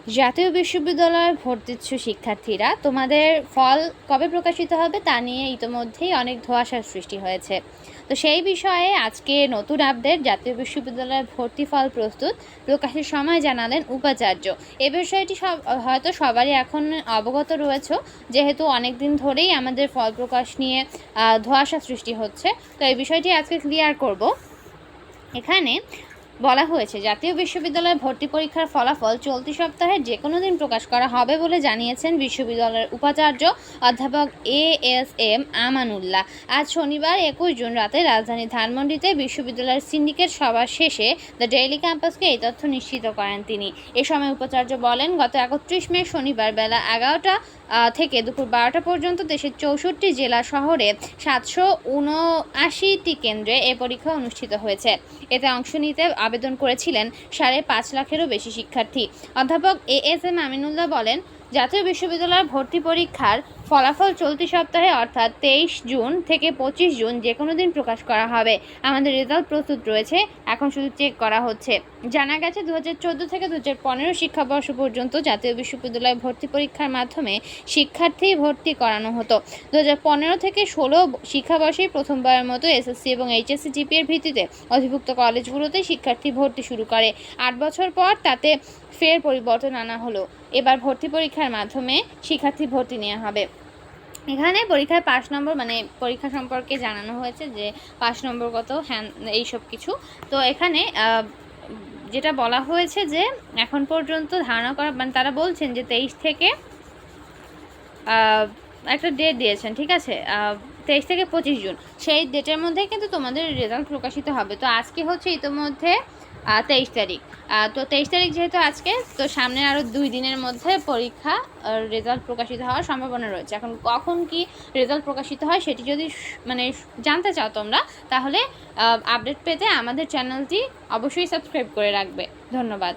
জাতীয় বিশ্ববিদ্যালয়ে ভর্তিচ্ছু শিক্ষার্থীরা, তোমাদের ফল কবে প্রকাশিত হবে তা নিয়ে ইতোমধ্যেই অনেক ধোঁয়াশার সৃষ্টি হয়েছে। তো সেই বিষয়ে আজকে নতুন আপডেট, জাতীয় বিশ্ববিদ্যালয়ের ভর্তি ফল প্রকাশের সময় জানালেন উপাচার্য। এ বিষয়টি হয়তো সবারই এখন অবগত রয়েছে, যেহেতু অনেক দিন ধরেই আমাদের ফল প্রকাশ নিয়ে ধোঁয়াশা সৃষ্টি হচ্ছে। তো এই বিষয়টি আজকে ক্লিয়ার করব। এখানে বলা হয়েছে, জাতীয় বিশ্ববিদ্যালয়ে ভর্তি পরীক্ষার ফলাফল চলতি সপ্তাহের যে কোনো দিন প্রকাশ করা হবে বলে জানিয়েছেন বিশ্ববিদ্যালয়ের উপাচার্য অধ্যাপক এএসএম আমানুল্লাহ। আজ শনিবার 21 জুন রাতে রাজধানীর ধানমন্ডিতে বিশ্ববিদ্যালয়ের সিন্ডিকেট সভা শেষে দ্য ডেইলি ক্যাম্পাসকে এই তথ্য নিশ্চিত করেন তিনি। এ সময় উপাচার্য বলেন, গত 31 মে শনিবার বেলা 11টা থেকে দুপুর 12টা পর্যন্ত দেশের 64 জেলা শহরে 779টি কেন্দ্রে এ পরীক্ষা অনুষ্ঠিত হয়েছে। এতে অংশ নিতে আবেদন করেছিলেন 5.5 লাখেরও বেশি শিক্ষার্থী। অধ্যাপক এএসএম আমিনুল্লাহ বলেন, জাতীয় বিশ্ববিদ্যালয়ের ভর্তি পরীক্ষার ফলাফল চলতি সপ্তাহে অর্থাৎ 23 জুন থেকে 25 জুন যে কোনো দিন প্রকাশ করা হবে। আমাদের রেজাল্ট প্রস্তুত রয়েছে, এখন শুধু চেক করা হচ্ছে। জানা গেছে 2014 থেকে 2015 শিক্ষাবর্ষ পর্যন্ত জাতীয় বিশ্ববিদ্যালয়ে ভর্তি পরীক্ষার মাধ্যমে শিক্ষার্থী ভর্তি করানো হতো। 2015 থেকে 16 শিক্ষাবর্ষে প্রথমবারের মতো এসএসসি এবং এইচএসসি জিপিএর ভিত্তিতে অধিভুক্ত কলেজগুলোতে শিক্ষার্থী ভর্তি শুরু করে। 8 বছর পর তাতে ফের পরিবর্তন আনা হলো। এবার ভর্তি পরীক্ষার মাধ্যমে শিক্ষার্থী ভর্তি নেওয়া হবে। এখানে পরীক্ষায় 5 নম্বর, মানে পরীক্ষা সম্পর্কে জানানো হয়েছে যে 5 নম্বর কত, হ্যাঁ এইসব কিছু। তো এখানে যেটা বলা হয়েছে যে এখন পর্যন্ত ধারণা করা, মানে তারা বলছেন যে 23 থেকে একটা ডেট দিয়েছেন, ঠিক আছে, 23 থেকে 25 জুন, সেই ডেটের মধ্যে কিন্তু তোমাদের রেজাল্ট প্রকাশিত হবে। তো আজকে হচ্ছে ইতোমধ্যে 23 তারিখ। তো 23 তারিখ যেহেতু আজকে, তো সামনে আরও 2 দিনের মধ্যে পরীক্ষা রেজাল্ট প্রকাশিত হওয়ার সম্ভাবনা রয়েছে। এখন কখন কি রেজাল্ট প্রকাশিত হয় সেটি যদি মানে জানতে চাও তোমরা, তাহলে আপডেট পেতে আমাদের চ্যানেলটি অবশ্যই সাবস্ক্রাইব করে রাখবে। ধন্যবাদ।